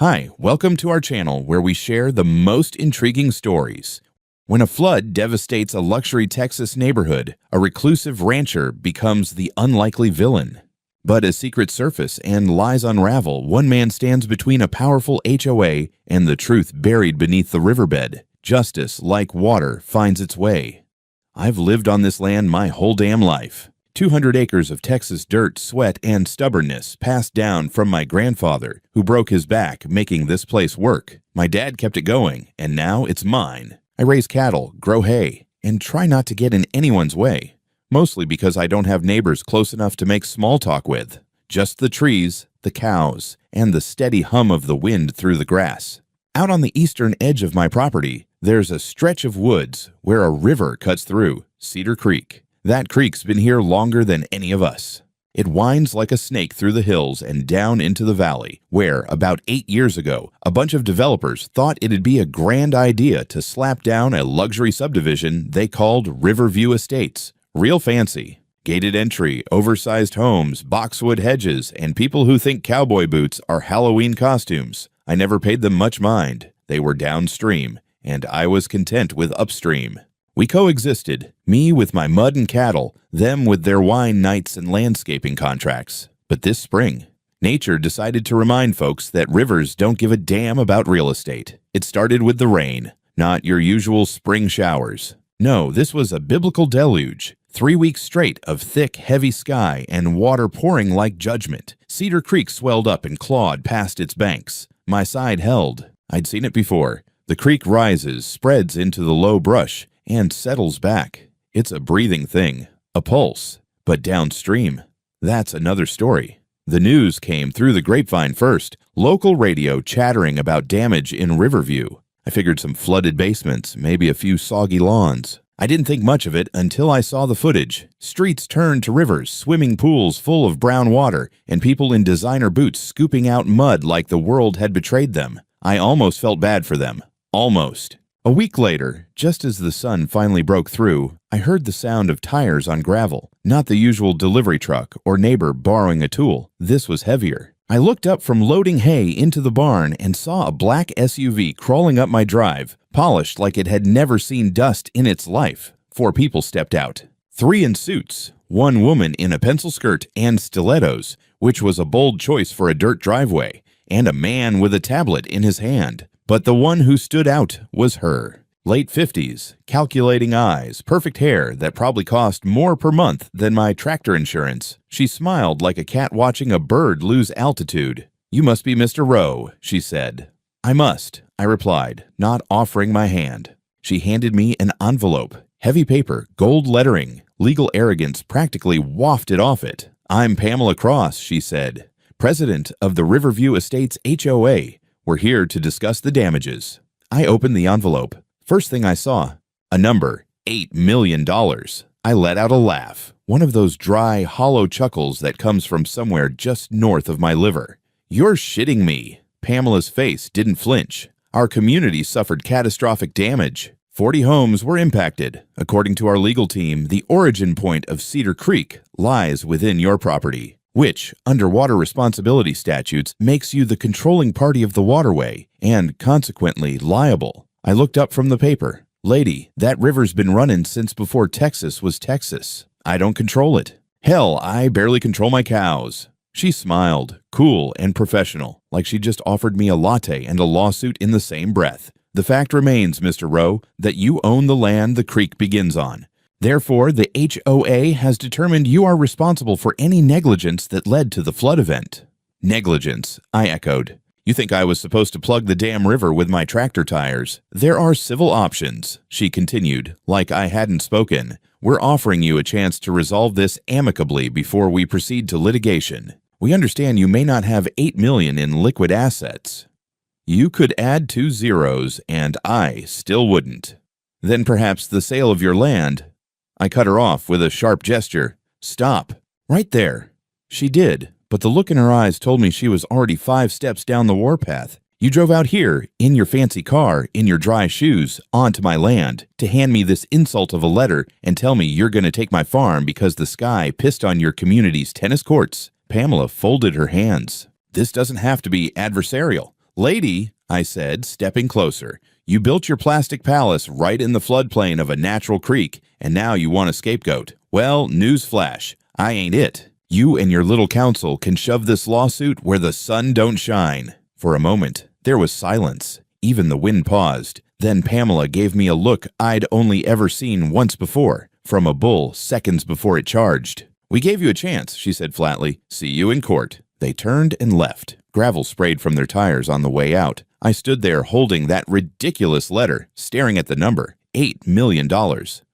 Hi, welcome to our channel where we share the most intriguing stories. When a flood devastates a luxury Texas neighborhood, a reclusive rancher becomes the unlikely villain. But as secrets surface and lies unravel, one man stands between a powerful HOA and the truth buried beneath the riverbed. Justice, like water, finds its way. I've lived on this land my whole damn life. 200 acres of Texas dirt, sweat, and stubbornness passed down from my grandfather, who broke his back making this place work. My dad kept it going, and now it's mine. I raise cattle, grow hay, and try not to get in anyone's way, mostly because I don't have neighbors close enough to make small talk with. Just the trees, the cows, and the steady hum of the wind through the grass. Out on the eastern edge of my property, there's a stretch of woods where a river cuts through, Cedar Creek. That creek's been here longer than any of us. It winds like a snake through the hills and down into the valley, where, about 8 years ago, a bunch of developers thought it'd be a grand idea to slap down a luxury subdivision they called Riverview Estates. Real fancy. Gated entry, oversized homes, boxwood hedges, and people who think cowboy boots are Halloween costumes. I never paid them much mind. They were downstream, and I was content with upstream. We coexisted, me with my mud and cattle, them with their wine nights and landscaping contracts. But this spring, nature decided to remind folks that rivers don't give a damn about real estate. It started with the rain, not your usual spring showers. No, this was a biblical deluge. 3 weeks straight of thick, heavy sky and water pouring like judgment. Cedar Creek swelled up and clawed past its banks. My side held. I'd seen it before. The creek rises, spreads into the low brush, and settles back. It's a breathing thing, a pulse. But downstream, that's another story. The news came through the grapevine first, local radio chattering about damage in Riverview. I figured some flooded basements, maybe a few soggy lawns. I didn't think much of it until I saw the footage. Streets turned to rivers, swimming pools full of brown water, and people in designer boots scooping out mud like the world had betrayed them. I almost felt bad for them. Almost. A week later, just as the sun finally broke through, I heard the sound of tires on gravel, not the usual delivery truck or neighbor borrowing a tool. This was heavier. I looked up from loading hay into the barn and saw a black SUV crawling up my drive, polished like it had never seen dust in its life. 4 people stepped out. 3 in suits, 1 woman in a pencil skirt and stilettos, which was a bold choice for a dirt driveway, and a man with a tablet in his hand. But the one who stood out was her. Late 50s, calculating eyes, perfect hair that probably cost more per month than my tractor insurance. She smiled like a cat watching a bird lose altitude. "You must be Mr. Rowe," she said. "I must," I replied, not offering my hand. She handed me an envelope. Heavy paper, gold lettering. Legal arrogance practically wafted off it. "I'm Pamela Cross," she said, "president of the Riverview Estates HOA. We're here to discuss the damages." I opened the envelope. First thing I saw, a number, $8 million. I let out a laugh, one of those dry, hollow chuckles that comes from somewhere just north of my liver. "You're shitting me." Pamela's face didn't flinch. "Our community suffered catastrophic damage. 40 homes were impacted. According to our legal team, the origin point of Cedar Creek lies within your property, which, under water responsibility statutes, makes you the controlling party of the waterway and, consequently, liable." I looked up from the paper. "Lady, that river's been running since before Texas was Texas. I don't control it. Hell, I barely control my cows." She smiled, cool and professional, like she just offered me a latte and a lawsuit in the same breath. "The fact remains, Mr. Rowe, that you own the land the creek begins on. Therefore, the HOA has determined you are responsible for any negligence that led to the flood event." "Negligence," I echoed. "You think I was supposed to plug the damn river with my tractor tires? There are civil options," she continued, like I hadn't spoken. "We're offering you a chance to resolve this amicably before we proceed to litigation. We understand you may not have $8 million in liquid assets." You could add 2 zeros, and I still wouldn't. "Then perhaps the sale of your land." I cut her off with a sharp gesture. "Stop. Right there." She did, but the look in her eyes told me she was already 5 steps down the warpath. "You drove out here, in your fancy car, in your dry shoes, onto my land, to hand me this insult of a letter and tell me you're going to take my farm because the sky pissed on your community's tennis courts." Pamela folded her hands. "This doesn't have to be adversarial. Lady, I said, stepping closer, you built your plastic palace right in the floodplain of a natural creek, and now you want a scapegoat. Well, newsflash, I ain't it. You and your little council can shove this lawsuit where the sun don't shine. For a moment, there was silence. Even the wind paused. Then Pamela gave me a look I'd only ever seen once before, from a bull seconds before it charged. We gave you a chance, she said flatly. See you in court. They turned and left. Gravel sprayed from their tires on the way out. I stood there holding that ridiculous letter, staring at the number, $8 million.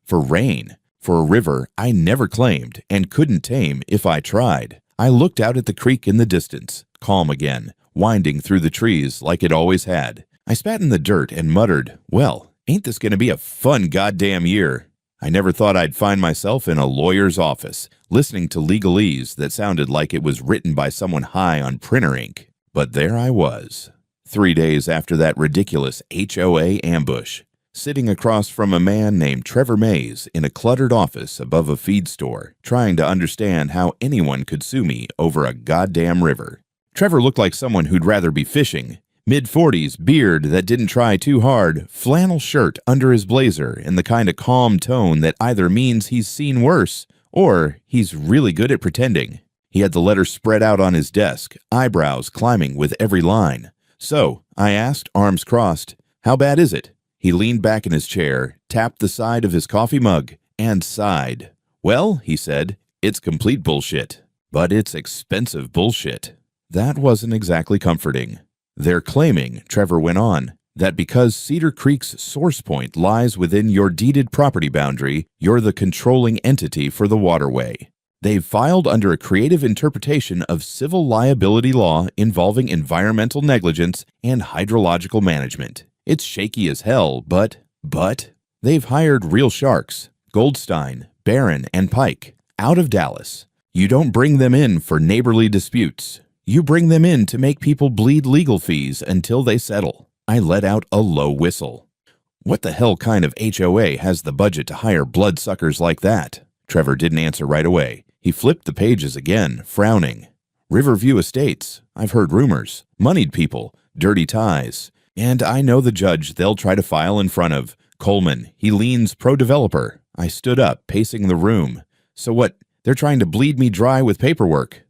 For rain. For a river I never claimed and couldn't tame if I tried. I looked out at the creek in the distance, calm again, winding through the trees like it always had. I spat in the dirt and muttered, well, ain't this going to be a fun goddamn year? I never thought I'd find myself in a lawyer's office, listening to legalese that sounded like it was written by someone high on printer ink. But there I was, 3 days after that ridiculous HOA ambush, sitting across from a man named Trevor Mays in a cluttered office above a feed store, trying to understand how anyone could sue me over a goddamn river. Trevor looked like someone who'd rather be fishing. Mid-40s, beard that didn't try too hard, flannel shirt under his blazer, and the kind of calm tone that either means he's seen worse or he's really good at pretending. He had the letter spread out on his desk, eyebrows climbing with every line. So, I asked, arms crossed, how bad is it? He leaned back in his chair, tapped the side of his coffee mug, and sighed. Well, he said, it's complete bullshit. But it's expensive bullshit. That wasn't exactly comforting. They're claiming, Trevor went on, that because Cedar Creek's source point lies within your deeded property boundary, you're the controlling entity for the waterway. They've filed under a creative interpretation of civil liability law involving environmental negligence and hydrological management. It's shaky as hell, but they've hired real sharks, Goldstein, Barron, and Pike, out of Dallas. You don't bring them in for neighborly disputes. You bring them in to make people bleed legal fees until they settle. I let out a low whistle. What the hell kind of HOA has the budget to hire bloodsuckers like that? Trevor didn't answer right away. He flipped the pages again, frowning. Riverview Estates. I've heard rumors. Moneyed people. Dirty ties. And I know the judge they'll try to file in front of. Coleman. He leans pro-developer. I stood up, pacing the room. So what? They're trying to bleed me dry with paperwork.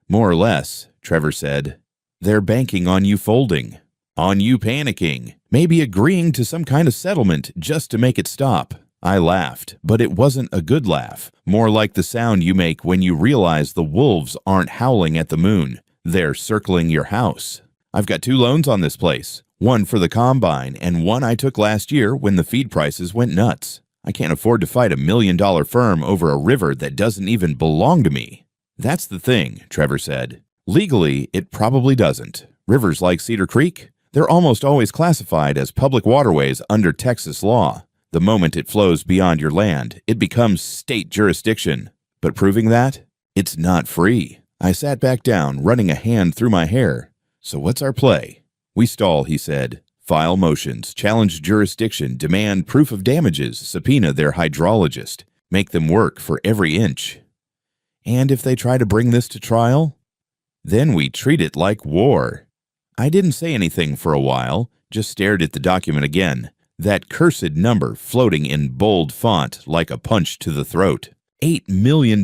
More or less, Trevor said. They're banking on you folding. On you panicking. Maybe agreeing to some kind of settlement just to make it stop. I laughed, but it wasn't a good laugh. More like the sound you make when you realize the wolves aren't howling at the moon. They're circling your house. I've got 2 loans on this place. One for the combine and one I took last year when the feed prices went nuts. I can't afford to fight $1 million firm over a river that doesn't even belong to me. That's the thing, Trevor said. Legally, it probably doesn't. Rivers like Cedar Creek, they're almost always classified as public waterways under Texas law. The moment it flows beyond your land, it becomes state jurisdiction. But proving that? It's not free. I sat back down, running a hand through my hair. So what's our play? We stall, he said. File motions, challenge jurisdiction, demand proof of damages, subpoena their hydrologist, make them work for every inch. And if they try to bring this to trial, then we treat it like war. I didn't say anything for a while, just stared at the document again. That cursed number floating in bold font like a punch to the throat. $8 million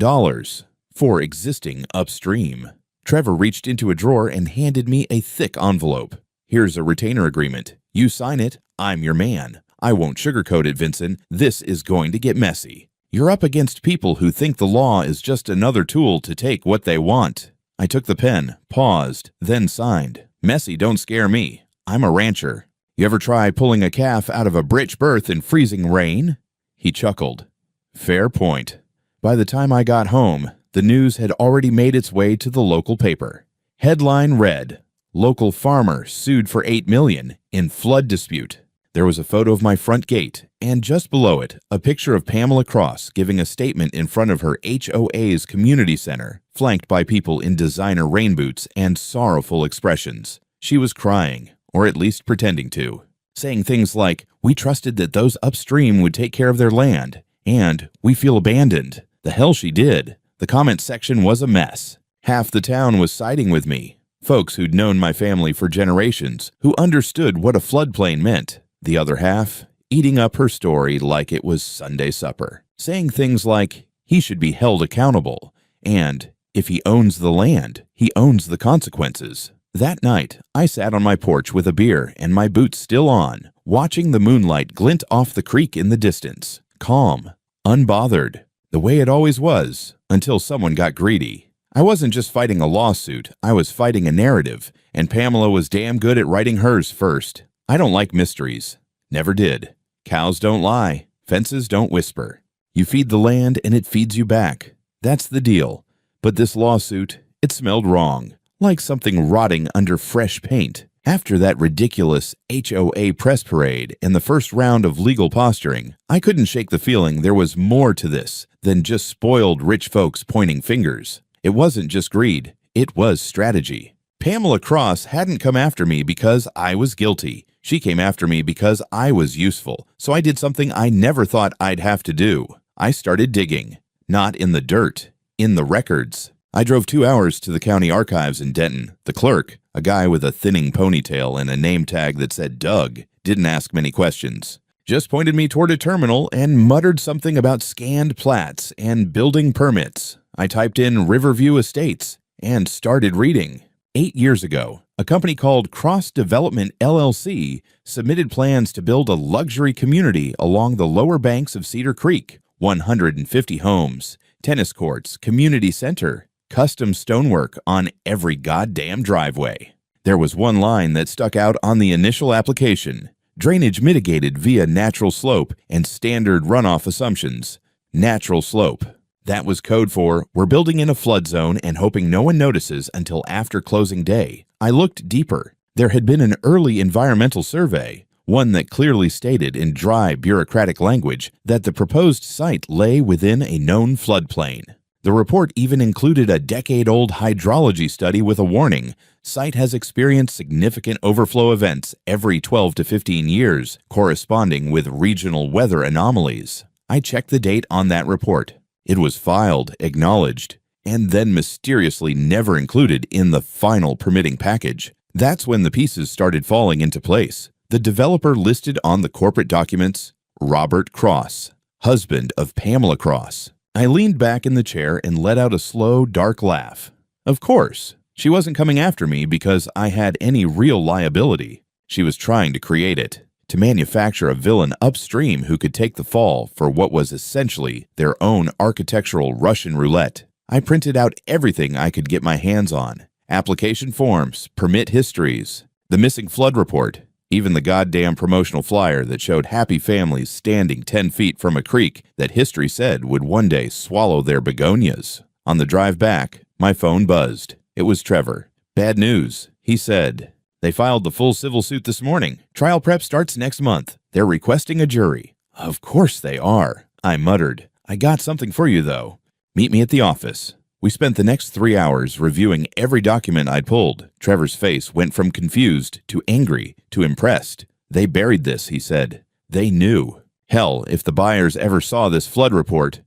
for existing upstream. Trevor reached into a drawer and handed me a thick envelope. Here's a retainer agreement. You sign it, I'm your man. I won't sugarcoat it, Vincent. This is going to get messy. You're up against people who think the law is just another tool to take what they want. I took the pen, paused, then signed. Messy don't scare me. I'm a rancher. You ever try pulling a calf out of a britch berth in freezing rain? He chuckled. Fair point. By the time I got home, the news had already made its way to the local paper. Headline read, Local farmer sued for $8 million in flood dispute. There was a photo of my front gate, and just below it, a picture of Pamela Cross giving a statement in front of her HOA's community center, flanked by people in designer rain boots and sorrowful expressions. She was crying, or at least pretending to, saying things like, we trusted that those upstream would take care of their land, and we feel abandoned. The hell she did. The comment section was a mess. Half the town was siding with me. folks who'd known my family for generations, who understood what a floodplain meant. The other half, eating up her story like it was Sunday supper, saying things like, he should be held accountable, and if he owns the land, he owns the consequences. That night, I sat on my porch with a beer and my boots still on, watching the moonlight glint off the creek in the distance, calm, unbothered, the way it always was, until someone got greedy. I wasn't just fighting a lawsuit, I was fighting a narrative, and Pamela was damn good at writing hers first. I don't like mysteries. Never did. Cows don't lie. Fences don't whisper. You feed the land and it feeds you back. That's the deal. But this lawsuit, it smelled wrong, like something rotting under fresh paint. After that ridiculous HOA press parade and the first round of legal posturing, I couldn't shake the feeling there was more to this than just spoiled rich folks pointing fingers. It wasn't just greed, it was strategy. Pamela Cross hadn't come after me because I was guilty. She came after me because I was useful, so I did something I never thought I'd have to do. I started digging. Not in the dirt, in the records. I drove 2 hours to the county archives in Denton. The clerk, a guy with a thinning ponytail and a name tag that said Doug, didn't ask many questions. Just pointed me toward a terminal and muttered something about scanned plats and building permits. I typed in Riverview Estates and started reading. 8 years ago, a company called Cross Development LLC submitted plans to build a luxury community along the lower banks of Cedar Creek. 150 homes, tennis courts, community center, custom stonework on every goddamn driveway. There was one line that stuck out on the initial application: drainage mitigated via natural slope and standard runoff assumptions. Natural slope. That was code for, we're building in a flood zone and hoping no one notices until after closing day. I looked deeper. There had been an early environmental survey, one that clearly stated in dry bureaucratic language that the proposed site lay within a known floodplain. The report even included a decade-old hydrology study with a warning: site has experienced significant overflow events every 12 to 15 years, corresponding with regional weather anomalies. I checked the date on that report. It was filed, acknowledged, and then mysteriously never included in the final permitting package. That's when the pieces started falling into place. The developer listed on the corporate documents, Robert Cross, husband of Pamela Cross. I leaned back in the chair and let out a slow, dark laugh. Of course, she wasn't coming after me because I had any real liability. She was trying to create it, to manufacture a villain upstream who could take the fall for what was essentially their own architectural Russian roulette. I printed out everything I could get my hands on: application forms, permit histories, the missing flood report, even the goddamn promotional flyer that showed happy families standing 10 feet from a creek that history said would one day swallow their begonias. On the drive back, my phone buzzed. It was Trevor. Bad news, he said. They filed the full civil suit this morning. Trial prep starts next month. They're requesting a jury. Of course they are, I muttered. I got something for you, though. Meet me at the office. We spent the next 3 hours reviewing every document I'd pulled. Trevor's face went from confused to angry to impressed. They buried this, he said. They knew. Hell, if the buyers ever saw this flood report.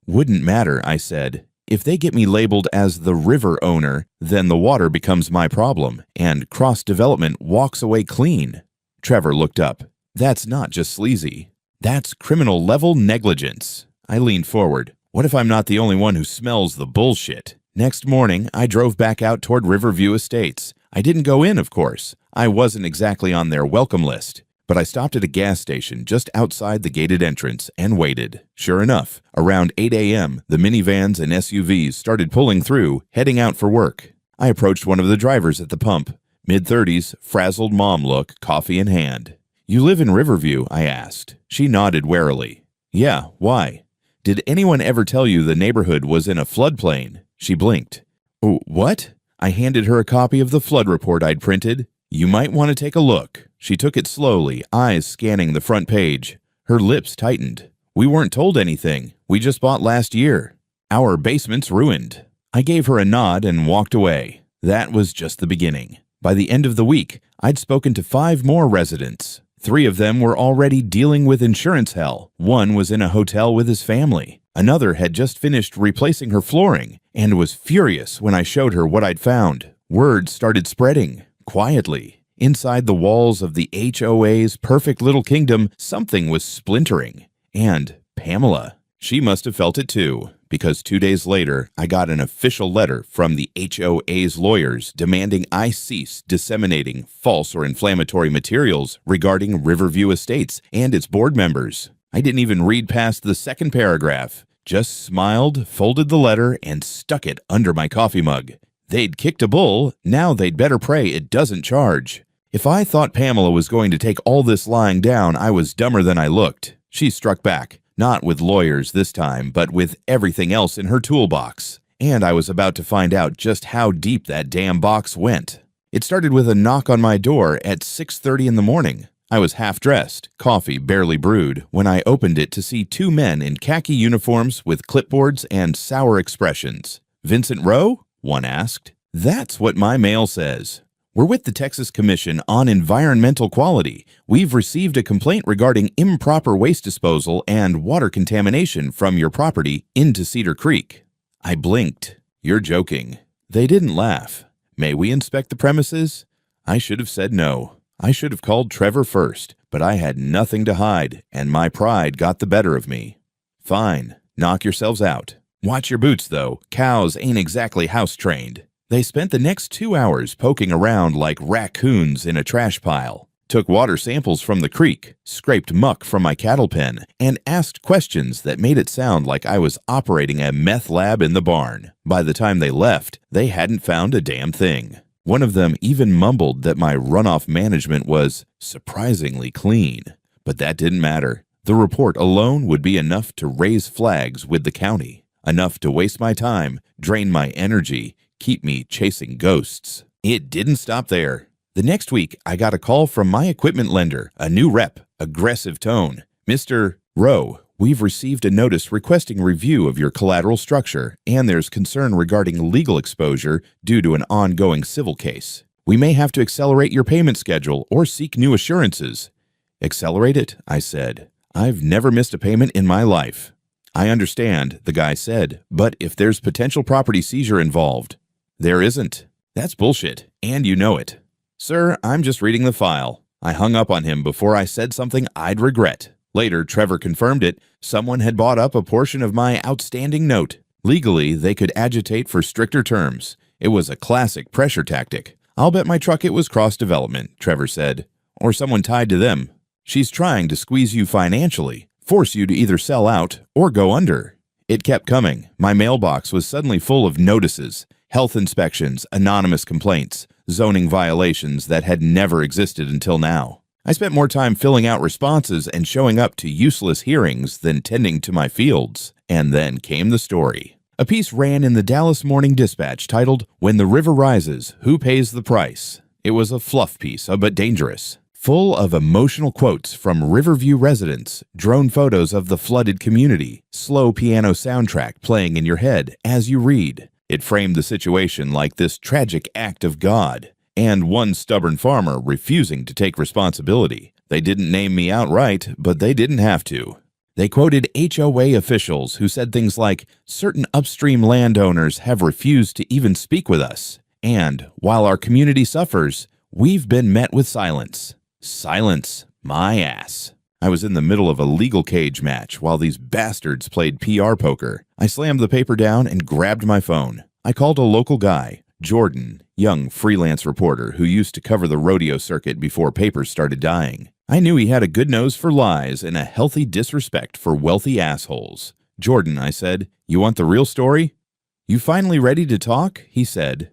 Wouldn't matter, I said. If they get me labeled as the river owner, then the water becomes my problem, and Cross Development walks away clean. Trevor looked up. That's not just sleazy. That's criminal-level negligence. I leaned forward. What if I'm not the only one who smells the bullshit? Next morning, I drove back out toward Riverview Estates. I didn't go in, of course. I wasn't exactly on their welcome list. But I stopped at a gas station just outside the gated entrance and waited. Sure enough, around 8 a.m., the minivans and SUVs started pulling through, heading out for work. I approached one of the drivers at the pump. Mid-30s, frazzled mom look, coffee in hand. You live in Riverview? I asked. She nodded warily. Yeah, why? Did anyone ever tell you the neighborhood was in a floodplain? She blinked. Oh, what? I handed her a copy of the flood report I'd printed. You might want to take a look. She took it slowly, eyes scanning the front page. Her lips tightened. We weren't told anything. We just bought last year. Our basement's ruined. I gave her a nod and walked away. That was just the beginning. By the end of the week, I'd spoken to 5 more residents. 3 of them were already dealing with insurance hell. One was in a hotel with his family. Another had just finished replacing her flooring and was furious when I showed her what I'd found. Word started spreading, quietly. Inside the walls of the HOA's perfect little kingdom, something was splintering. And Pamela. She must have felt it too, because 2 days later, I got an official letter from the HOA's lawyers demanding I cease disseminating false or inflammatory materials regarding Riverview Estates and its board members. I didn't even read past the second paragraph, just smiled, folded the letter, and stuck it under my coffee mug. They'd kicked a bull, now they'd better pray it doesn't charge. If I thought Pamela was going to take all this lying down, I was dumber than I looked. She struck back, not with lawyers this time, but with everything else in her toolbox. And I was about to find out just how deep that damn box went. It started with a knock on my door at 6:30 in the morning. I was half-dressed, coffee barely brewed, when I opened it to see two men in khaki uniforms with clipboards and sour expressions. "Vincent Rowe?" one asked. "That's what my mail says. We're with the Texas Commission on Environmental Quality. We've received a complaint regarding improper waste disposal and water contamination from your property into Cedar Creek." I blinked. "You're joking." They didn't laugh. "May we inspect the premises?" I should have said no. I should have called Trevor first, but I had nothing to hide, and my pride got the better of me. "Fine, knock yourselves out. Watch your boots, though. Cows ain't exactly house-trained." They spent the next 2 hours poking around like raccoons in a trash pile, took water samples from the creek, scraped muck from my cattle pen, and asked questions that made it sound like I was operating a meth lab in the barn. By the time they left, they hadn't found a damn thing. One of them even mumbled that my runoff management was surprisingly clean. But that didn't matter. The report alone would be enough to raise flags with the county, enough to waste my time, drain my energy, keep me chasing ghosts. It didn't stop there. The next week, I got a call from my equipment lender, a new rep, aggressive tone. "Mr. Rowe, we've received a notice requesting review of your collateral structure, and there's concern regarding legal exposure due to an ongoing civil case. We may have to accelerate your payment schedule or seek new assurances." "Accelerate it?" I said. "I've never missed a payment in my life." "I understand," the guy said, "but if there's potential property seizure involved." "There isn't." "That's bullshit, and you know it." "Sir, I'm just reading the file." I hung up on him before I said something I'd regret. Later, Trevor confirmed it. Someone had bought up a portion of my outstanding note. Legally, they could agitate for stricter terms. It was a classic pressure tactic. "I'll bet my truck it was cross-development," Trevor said. "Or someone tied to them. She's trying to squeeze you financially, force you to either sell out or go under." It kept coming. My mailbox was suddenly full of notices, health inspections, anonymous complaints, zoning violations that had never existed until now. I spent more time filling out responses and showing up to useless hearings than tending to my fields. And then came the story. A piece ran in the Dallas Morning Dispatch titled, "When the River Rises, Who Pays the Price?" It was a fluff piece, but dangerous. Full of emotional quotes from Riverview residents, drone photos of the flooded community, slow piano soundtrack playing in your head as you read. It framed the situation like this tragic act of God, and one stubborn farmer refusing to take responsibility. They didn't name me outright, but they didn't have to. They quoted HOA officials who said things like, "Certain upstream landowners have refused to even speak with us, and while our community suffers, we've been met with silence." Silence, my ass. I was in the middle of a legal cage match while these bastards played PR poker. I slammed the paper down and grabbed my phone. I called a local guy, Jordan, young freelance reporter who used to cover the rodeo circuit before papers started dying. I knew he had a good nose for lies and a healthy disrespect for wealthy assholes. "Jordan," I said, "you want the real story?" "You finally ready to talk?" he said.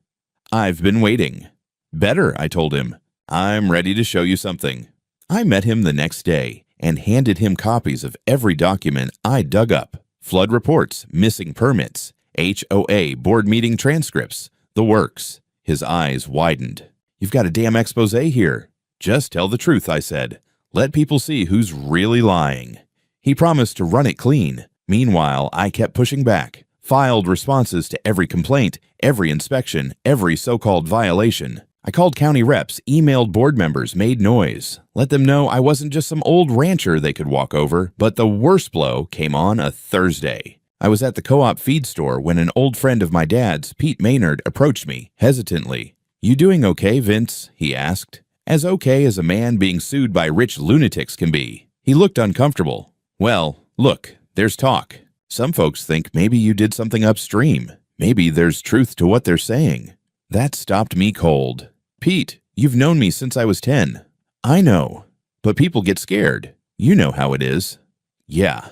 "I've been waiting." "Better," I told him. "I'm ready to show you something." I met him the next day and handed him copies of every document I dug up. Flood reports, missing permits, HOA board meeting transcripts, the works. His eyes widened. "You've got a damn expose here." "Just tell the truth," I said. "Let people see who's really lying." He promised to run it clean. Meanwhile, I kept pushing back, filed responses to every complaint, every inspection, every so-called violation. I called county reps, emailed board members, made noise. Let them know I wasn't just some old rancher they could walk over, but the worst blow came on a Thursday. I was at the co-op feed store when an old friend of my dad's, Pete Maynard, approached me, hesitantly. "You doing okay, Vince?" he asked. As okay as a man being sued by rich lunatics can be. He looked uncomfortable. "Well, look, there's talk. Some folks think maybe you did something upstream. Maybe there's truth to what they're saying." That stopped me cold. "Pete, you've known me since I was 10. "I know. But people get scared. You know how it is." "Yeah."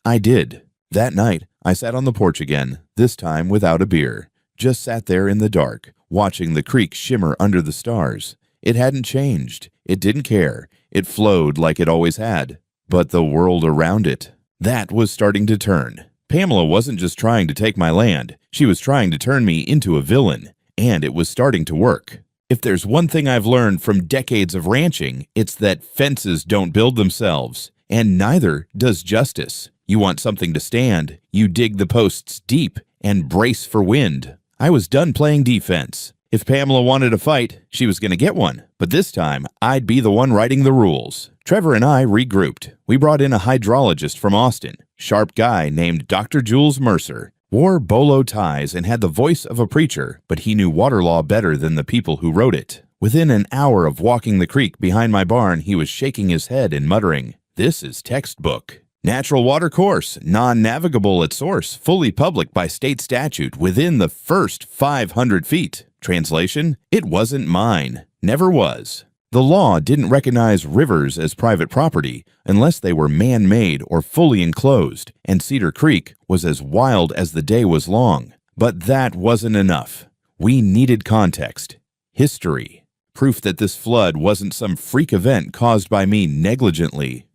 I did. That night, I sat on the porch again, this time without a beer. Just sat there in the dark, watching the creek shimmer under the stars. It hadn't changed. It didn't care. It flowed like it always had. But the world around it, that was starting to turn. Pamela wasn't just trying to take my land. She was trying to turn me into a villain. And it was starting to work. If there's one thing I've learned from decades of ranching, it's that fences don't build themselves. And neither does justice. You want something to stand, you dig the posts deep and brace for wind. I was done playing defense. If Pamela wanted a fight, she was going to get one. But this time, I'd be the one writing the rules. Trevor and I regrouped. We brought in a hydrologist from Austin, sharp guy named Dr. Jules Mercer. Wore bolo ties and had the voice of a preacher, but he knew water law better than the people who wrote it. Within an hour of walking the creek behind my barn, he was shaking his head and muttering, "This is textbook. Natural water course, non-navigable at source, fully public by state statute within the first 500 feet. Translation, it wasn't mine. Never was. The law didn't recognize rivers as private property unless they were man-made or fully enclosed, and Cedar Creek was as wild as the day was long. But that wasn't enough. We needed context, history, proof that this flood wasn't some freak event caused by me negligently.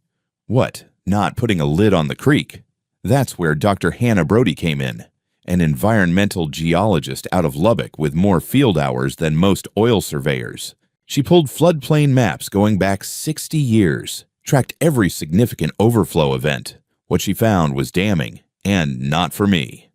What? Not putting a lid on the creek? That's where Dr. Hannah Brody came in, an environmental geologist out of Lubbock with more field hours than most oil surveyors. She pulled floodplain maps going back 60 years, tracked every significant overflow event. What she found was damning, and not for me.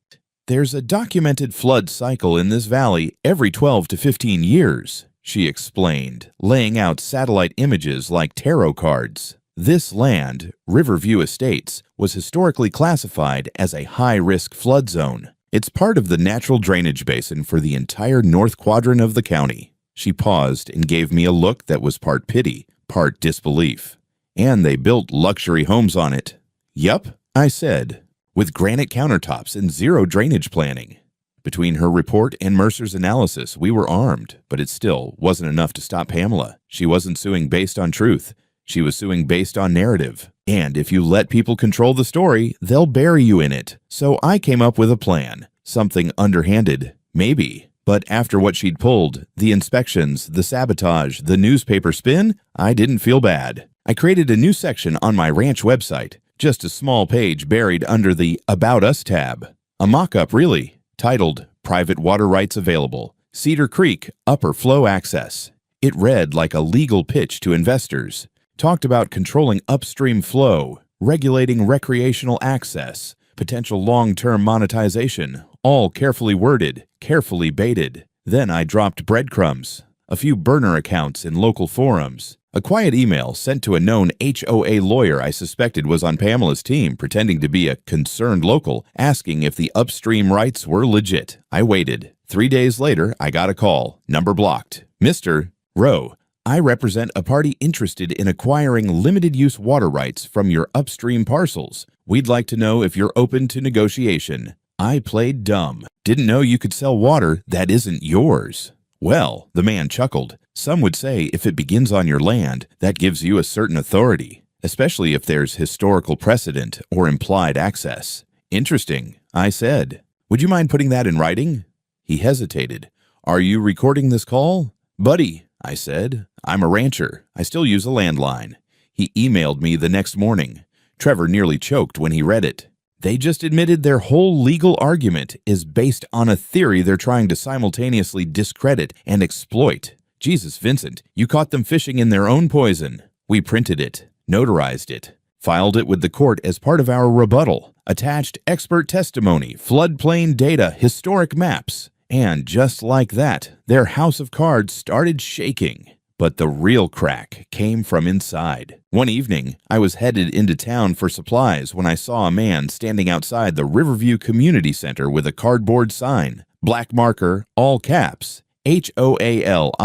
There's a documented flood cycle in this valley every 12 to 15 years, she explained, laying out satellite images like tarot cards. This land, Riverview Estates, was historically classified as a high-risk flood zone. It's part of the natural drainage basin for the entire north quadrant of the county. She paused and gave me a look that was part pity, part disbelief. And they built luxury homes on it. "Yup," I said, "with granite countertops and zero drainage planning." Between her report and Mercer's analysis, we were armed, but it still wasn't enough to stop Pamela. She wasn't suing based on truth. She was suing based on narrative. And if you let people control the story, they'll bury you in it. So I came up with a plan. Something underhanded, maybe. But after what she'd pulled, the inspections, the sabotage, the newspaper spin, I didn't feel bad. I created a new section on my ranch website, just a small page buried under the About Us tab. A mock-up, really, titled Private Water Rights Available, Cedar Creek Upper Flow Access. It read like a legal pitch to investors. Talked about controlling upstream flow, regulating recreational access, potential long-term monetization, all carefully worded, carefully baited. Then I dropped breadcrumbs, a few burner accounts in local forums, a quiet email sent to a known HOA lawyer I suspected was on Pamela's team pretending to be a concerned local, asking if the upstream rights were legit. I waited. 3 days later, I got a call. Number blocked. "Mr. Rowe, I represent a party interested in acquiring limited-use water rights from your upstream parcels. We'd like to know if you're open to negotiation." I played dumb. Didn't know you could sell water that isn't yours. Well, the man chuckled. Some would say if it begins on your land, that gives you a certain authority, especially if there's historical precedent or implied access. Interesting, I said. Would you mind putting that in writing? He hesitated. Are you recording this call? Buddy, I said, I'm a rancher. I still use a landline. He emailed me the next morning. Trevor nearly choked when he read it. They just admitted their whole legal argument is based on a theory they're trying to simultaneously discredit and exploit. Jesus, Vincent, you caught them fishing in their own poison. We printed it, notarized it, filed it with the court as part of our rebuttal, attached expert testimony, floodplain data, historic maps. And just like that, their house of cards started shaking. But the real crack came from inside. One evening, I was headed into town for supplies when I saw a man standing outside the Riverview Community Center with a cardboard sign, black marker, all caps, HOALIEDTOUS.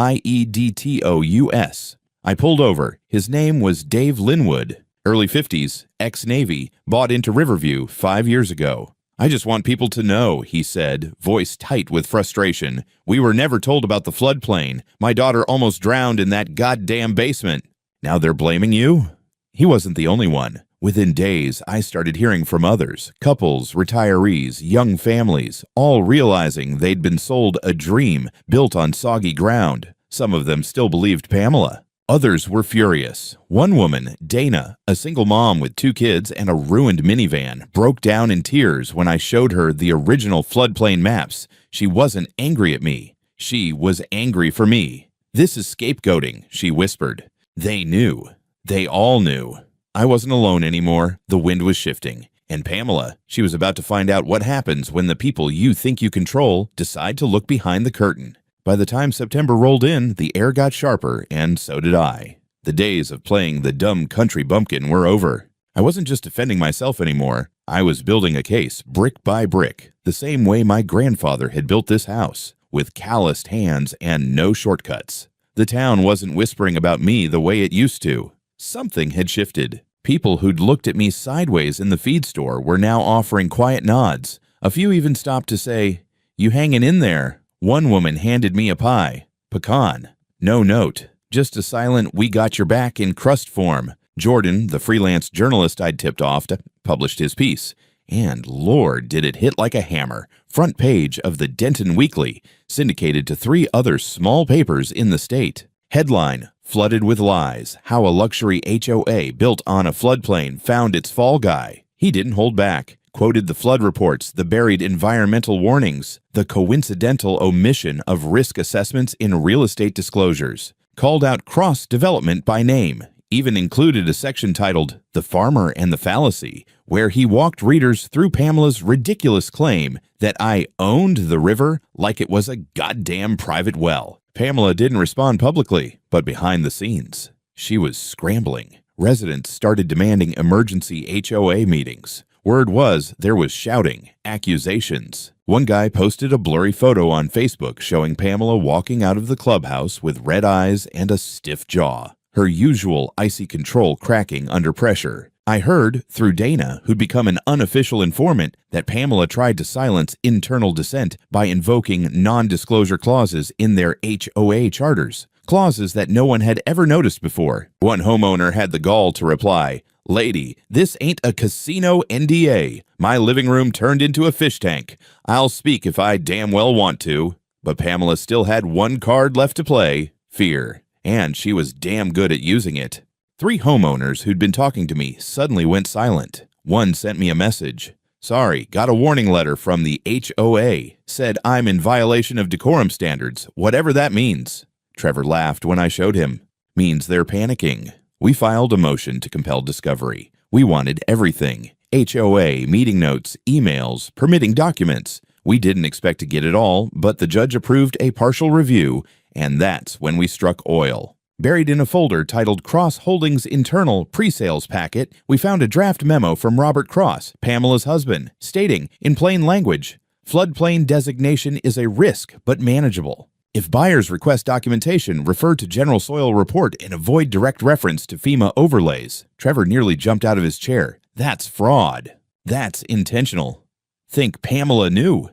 I pulled over. His name was Dave Linwood, early 50s, ex-Navy, bought into Riverview 5 years ago. "I just want people to know," he said, voice tight with frustration. "We were never told about the floodplain. My daughter almost drowned in that goddamn basement." Now they're blaming you? He wasn't the only one. Within days, I started hearing from others, couples, retirees, young families, all realizing they'd been sold a dream built on soggy ground. Some of them still believed Pamela. Others were furious. One woman, Dana, a single mom with 2 kids and a ruined minivan, broke down in tears when I showed her the original floodplain maps. She wasn't angry at me. She was angry for me. "This is scapegoating," she whispered. They knew. They all knew. I wasn't alone anymore. The wind was shifting. And Pamela, she was about to find out what happens when the people you think you control decide to look behind the curtain. By the time September rolled in, the air got sharper, and so did I. The days of playing the dumb country bumpkin were over. I wasn't just defending myself anymore. I was building a case, brick by brick, the same way my grandfather had built this house, with calloused hands and no shortcuts. The town wasn't whispering about me the way it used to. Something had shifted. People who'd looked at me sideways in the feed store were now offering quiet nods. A few even stopped to say, "You hanging in there?" One woman handed me a pie. Pecan. No note. Just a silent "we got your back" in crust form. Jordan, the freelance journalist I'd tipped off, published his piece. And Lord, did it hit like a hammer. Front page of the Denton Weekly, syndicated to 3 other small papers in the state. Headline: "Flooded with Lies. How a Luxury HOA Built on a Floodplain Found Its Fall Guy." He didn't hold back. Quoted the flood reports, the buried environmental warnings, the coincidental omission of risk assessments in real estate disclosures. Called out cross-development by name. Even included a section titled "The Farmer and the Fallacy," where he walked readers through Pamela's ridiculous claim that I owned the river like it was a goddamn private well. Pamela didn't respond publicly, but behind the scenes, she was scrambling. Residents started demanding emergency HOA meetings. Word was there was shouting, accusations. One guy posted a blurry photo on Facebook showing Pamela walking out of the clubhouse with red eyes and a stiff jaw, her usual icy control cracking under pressure. I heard, through Dana, who'd become an unofficial informant, that Pamela tried to silence internal dissent by invoking non-disclosure clauses in their HOA charters, clauses that no one had ever noticed before. One homeowner had the gall to reply, "Lady, this ain't a casino NDA. My living room turned into a fish tank. I'll speak if I damn well want to." But Pamela still had one card left to play: fear. And she was damn good at using it. 3 homeowners who'd been talking to me suddenly went silent. One sent me a message. "Sorry, got a warning letter from the HOA. Said I'm in violation of decorum standards, whatever that means." Trevor laughed when I showed him. "Means they're panicking." We filed a motion to compel discovery. We wanted everything. HOA, meeting notes, emails, permitting documents. We didn't expect to get it all, but the judge approved a partial review, and that's when we struck oil. Buried in a folder titled Cross Holdings Internal Pre-Sales Packet, we found a draft memo from Robert Cross, Pamela's husband, stating, in plain language, "Floodplain designation is a risk, but manageable. If buyers request documentation, refer to General Soil Report and avoid direct reference to FEMA overlays." Trevor nearly jumped out of his chair. That's fraud. That's intentional. Think Pamela knew.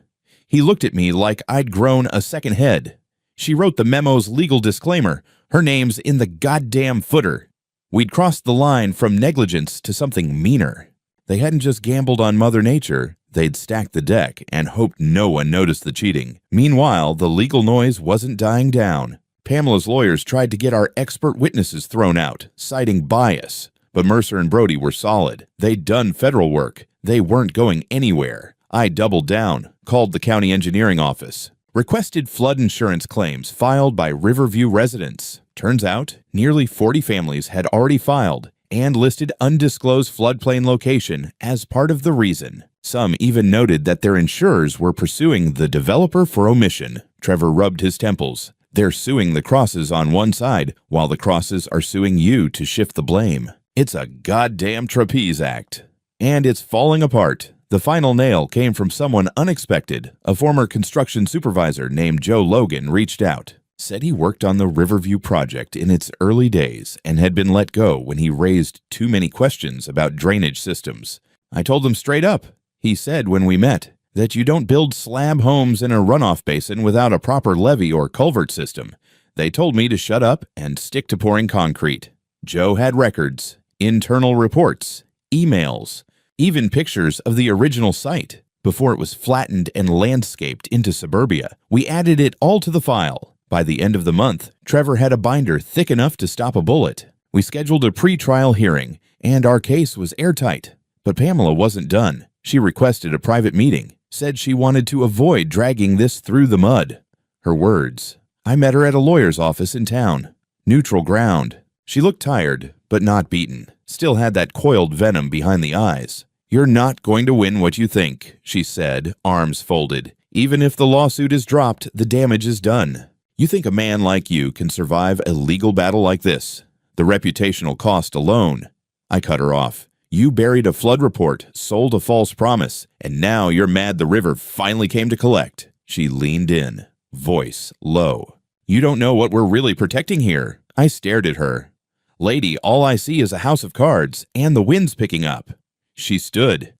He looked at me like I'd grown a second head. She wrote the memo's legal disclaimer. Her name's in the goddamn footer. We'd crossed the line from negligence to something meaner. They hadn't just gambled on Mother Nature. They'd stacked the deck and hoped no one noticed the cheating. Meanwhile, the legal noise wasn't dying down. Pamela's lawyers tried to get our expert witnesses thrown out, citing bias. But Mercer and Brody were solid. They'd done federal work. They weren't going anywhere. I doubled down, called the county engineering office. Requested flood insurance claims filed by Riverview residents. Turns out, nearly 40 families had already filed and listed undisclosed floodplain location as part of the reason. Some even noted that their insurers were pursuing the developer for omission. Trevor rubbed his temples. They're suing the Crosses on one side, while the Crosses are suing you to shift the blame. It's a goddamn trapeze act. And it's falling apart. The final nail came from someone unexpected. A former construction supervisor named Joe Logan reached out, said he worked on the Riverview project in its early days and had been let go when he raised too many questions about drainage systems. I told him straight up, he said when we met, that you don't build slab homes in a runoff basin without a proper levee or culvert system. They told me to shut up and stick to pouring concrete. Joe had records, internal reports, emails, even pictures of the original site. Before it was flattened and landscaped into suburbia, we added it all to the file. By the end of the month, Trevor had a binder thick enough to stop a bullet. We scheduled a pre-trial hearing, and our case was airtight. But Pamela wasn't done. She requested a private meeting, said she wanted to avoid dragging this through the mud. Her words. I met her at a lawyer's office in town. Neutral ground. She looked tired, but not beaten. Still had that coiled venom behind the eyes. You're not going to win what you think, she said, arms folded. Even if the lawsuit is dropped, the damage is done. You think a man like you can survive a legal battle like this? The reputational cost alone. I cut her off. You buried a flood report, sold a false promise, and now you're mad the river finally came to collect. She leaned in, voice low. You don't know what we're really protecting here. I stared at her. Lady, all I see is a house of cards, and the wind's picking up. She stood.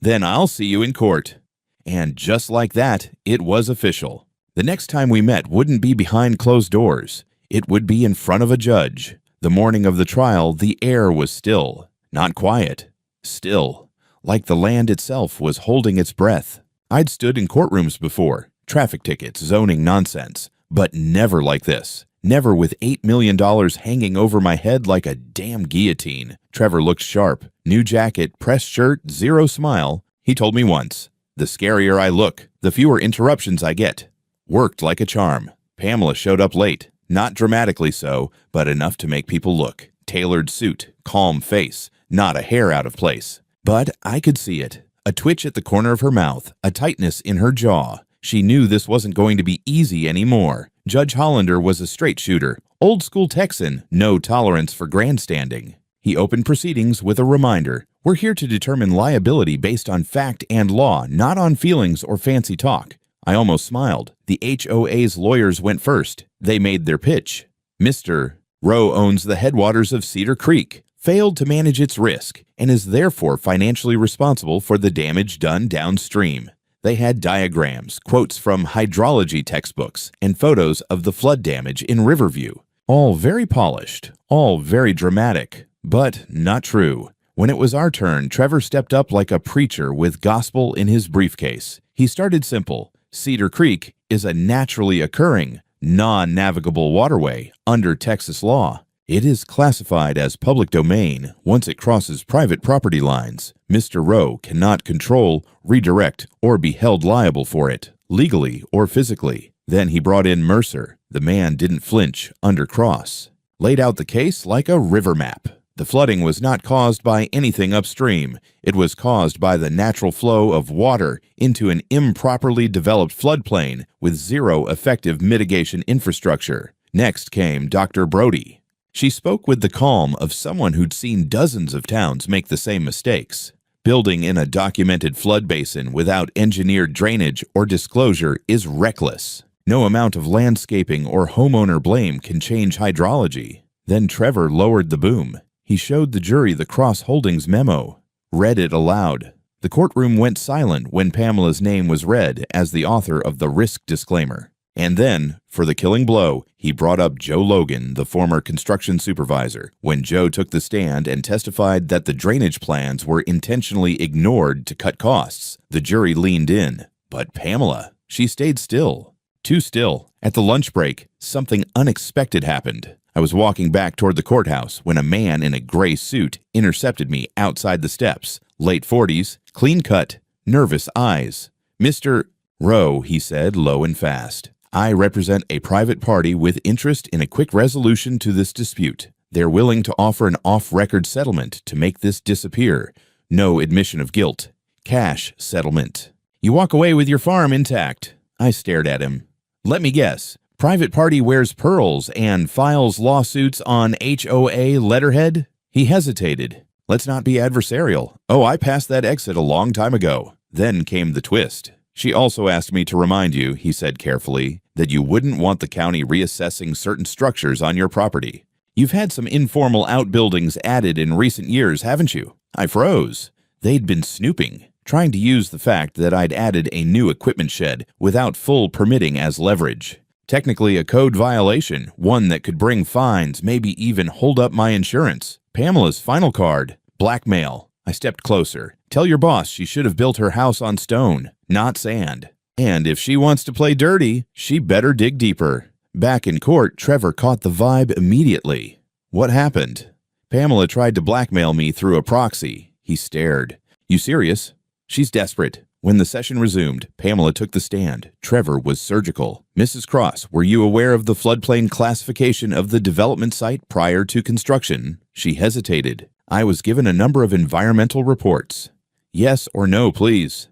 Then I'll see you in court. And just like that, it was official. The next time we met wouldn't be behind closed doors. It would be in front of a judge. The morning of the trial, the air was still. Not quiet. Still. Like the land itself was holding its breath. I'd stood in courtrooms before. Traffic tickets, zoning nonsense. But never like this. Never with $8 million hanging over my head like a damn guillotine. Trevor looked sharp. New jacket, pressed shirt, zero smile. He told me once, the scarier I look, the fewer interruptions I get. Worked like a charm. Pamela showed up late. Not dramatically so, but enough to make people look. Tailored suit, calm face, not a hair out of place. But I could see it. A twitch at the corner of her mouth, a tightness in her jaw. She knew this wasn't going to be easy anymore. Judge Hollander was a straight shooter, old school Texan, no tolerance for grandstanding. He opened proceedings with a reminder. We're here to determine liability based on fact and law, not on feelings or fancy talk. I almost smiled. The HOA's lawyers went first. They made their pitch. Mr. Rowe owns the headwaters of Cedar Creek, failed to manage its risk, and is therefore financially responsible for the damage done downstream. They had diagrams, quotes from hydrology textbooks, and photos of the flood damage in Riverview. All very polished, all very dramatic, but not true. When it was our turn, Trevor stepped up like a preacher with gospel in his briefcase. He started simple. Cedar Creek is a naturally occurring, non-navigable waterway under Texas law. It is classified as public domain once it crosses private property lines. Mr. Rowe cannot control, redirect, or be held liable for it, legally or physically. Then he brought in Mercer. The man didn't flinch under cross. Laid out the case like a river map. The flooding was not caused by anything upstream. It was caused by the natural flow of water into an improperly developed floodplain with zero effective mitigation infrastructure. Next came Dr. Brody. She spoke with the calm of someone who'd seen dozens of towns make the same mistakes. Building in a documented flood basin without engineered drainage or disclosure is reckless. No amount of landscaping or homeowner blame can change hydrology. Then Trevor lowered the boom. He showed the jury the Cross Holdings memo, read it aloud. The courtroom went silent when Pamela's name was read as the author of the risk disclaimer. And then, for the killing blow, he brought up Joe Logan, the former construction supervisor. When Joe took the stand and testified that the drainage plans were intentionally ignored to cut costs, the jury leaned in. But Pamela, she stayed still. Too still. At the lunch break, something unexpected happened. I was walking back toward the courthouse when a man in a gray suit intercepted me outside the steps. Late 40s, clean cut, nervous eyes. Mr. Rowe, he said, low and fast. I represent a private party with interest in a quick resolution to this dispute. They're willing to offer an off-record settlement to make this disappear. No admission of guilt. Cash settlement. You walk away with your farm intact. I stared at him. Let me guess. Private party wears pearls and files lawsuits on HOA letterhead? He hesitated. Let's not be adversarial. Oh, I passed that exit a long time ago. Then came the twist. She also asked me to remind you, he said carefully, that you wouldn't want the county reassessing certain structures on your property. You've had some informal outbuildings added in recent years, haven't you? I froze. They'd been snooping, trying to use the fact that I'd added a new equipment shed without full permitting as leverage. Technically a code violation, one that could bring fines, maybe even hold up my insurance. Pamela's final card, blackmail. I stepped closer. Tell your boss she should have built her house on stone, not sand. And if she wants to play dirty, she better dig deeper. Back in court, Trevor caught the vibe immediately. What happened? Pamela tried to blackmail me through a proxy. He stared. You serious? She's desperate. When the session resumed, Pamela took the stand. Trevor was surgical. Mrs. Cross, were you aware of the floodplain classification of the development site prior to construction? She hesitated. I was given a number of environmental reports. Yes or no, please.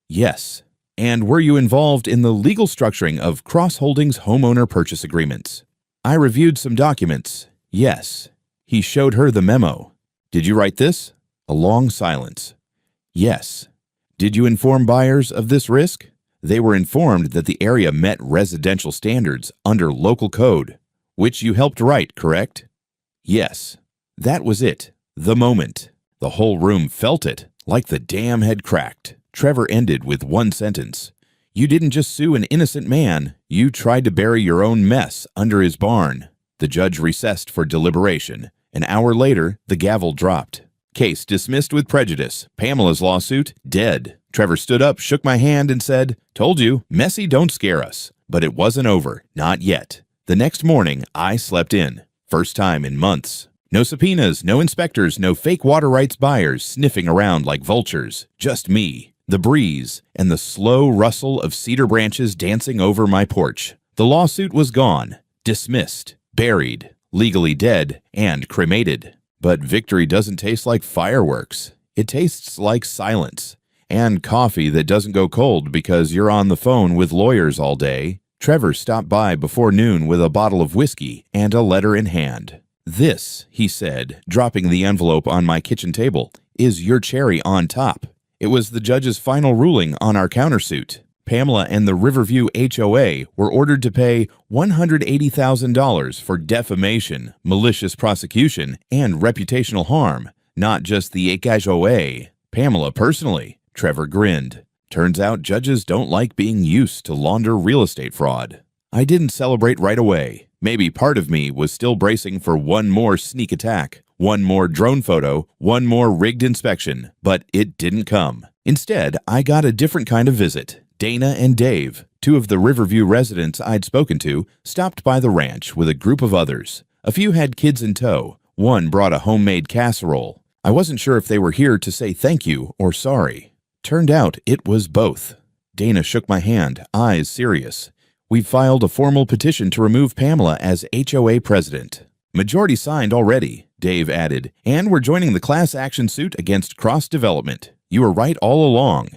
Yes. And were you involved in the legal structuring of Cross Holdings homeowner purchase agreements? I reviewed some documents. Yes. He showed her the memo. Did you write this? A long silence. Yes. Did you inform buyers of this risk? They were informed that the area met residential standards under local code, which you helped write, correct? Yes. That was it. The moment. The whole room felt it, like the dam had cracked. Trevor ended with one sentence. You didn't just sue an innocent man, you tried to bury your own mess under his barn. The judge recessed for deliberation. An hour later, the gavel dropped. Case dismissed with prejudice. Pamela's lawsuit, dead. Trevor stood up, shook my hand, and said, Told you, messy don't scare us. But it wasn't over. Not yet. The next morning, I slept in. First time in months. No subpoenas, no inspectors, no fake water rights buyers sniffing around like vultures. Just me, the breeze, and the slow rustle of cedar branches dancing over my porch. The lawsuit was gone, dismissed, buried, legally dead, and cremated. But victory doesn't taste like fireworks. It tastes like silence. And coffee that doesn't go cold because you're on the phone with lawyers all day. Trevor stopped by before noon with a bottle of whiskey and a letter in hand. This, he said, dropping the envelope on my kitchen table, is your cherry on top. It was the judge's final ruling on our countersuit. Pamela and the Riverview HOA were ordered to pay $180,000 for defamation, malicious prosecution, and reputational harm, not just the HOA. Pamela personally. Trevor grinned. Turns out judges don't like being used to launder real estate fraud. I didn't celebrate right away. Maybe part of me was still bracing for one more sneak attack, one more drone photo, one more rigged inspection, but it didn't come. Instead, I got a different kind of visit. Dana and Dave, two of the Riverview residents I'd spoken to, stopped by the ranch with a group of others. A few had kids in tow. One brought a homemade casserole. I wasn't sure if they were here to say thank you or sorry. Turned out it was both. Dana shook my hand, eyes serious. We've filed a formal petition to remove Pamela as HOA president. Majority signed already, Dave added, and we're joining the class action suit against Cross Development. You were right all along.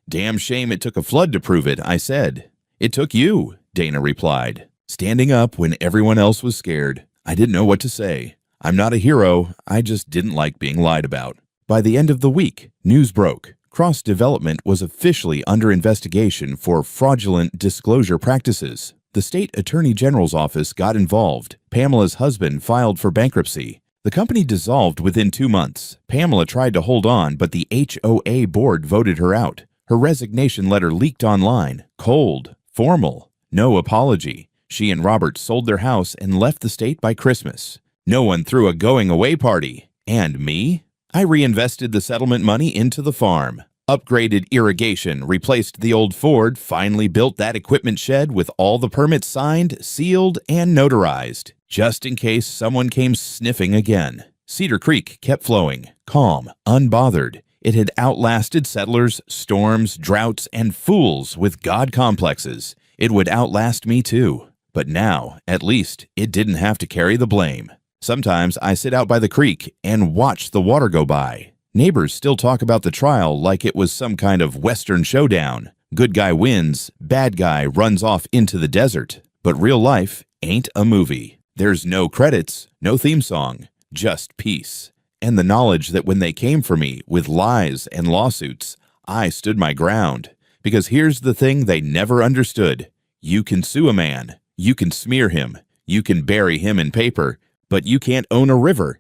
Damn shame it took a flood to prove it, I said. It took you, Dana replied, standing up when everyone else was scared. I didn't know what to say. I'm not a hero, I just didn't like being lied about. By the end of the week, news broke. Cross Development was officially under investigation for fraudulent disclosure practices. The state attorney general's office got involved. Pamela's husband filed for bankruptcy. The company dissolved within 2 months. Pamela tried to hold on, but the HOA board voted her out. Her resignation letter leaked online. Cold, formal, no apology. She and Robert sold their house and left the state by Christmas. No one threw a going-away party. And me? I reinvested the settlement money into the farm. Upgraded irrigation, replaced the old Ford, finally built that equipment shed with all the permits signed, sealed, and notarized, just in case someone came sniffing again. Cedar Creek kept flowing, calm, unbothered. It had outlasted settlers, storms, droughts, and fools with God complexes. It would outlast me too. But now, at least, it didn't have to carry the blame. Sometimes I sit out by the creek and watch the water go by. Neighbors still talk about the trial like it was some kind of Western showdown. Good guy wins, bad guy runs off into the desert. But real life ain't a movie. There's no credits, no theme song, just peace. And the knowledge that when they came for me with lies and lawsuits, I stood my ground, because here's the thing they never understood. You can sue a man, you can smear him, you can bury him in paper, but you can't own a river.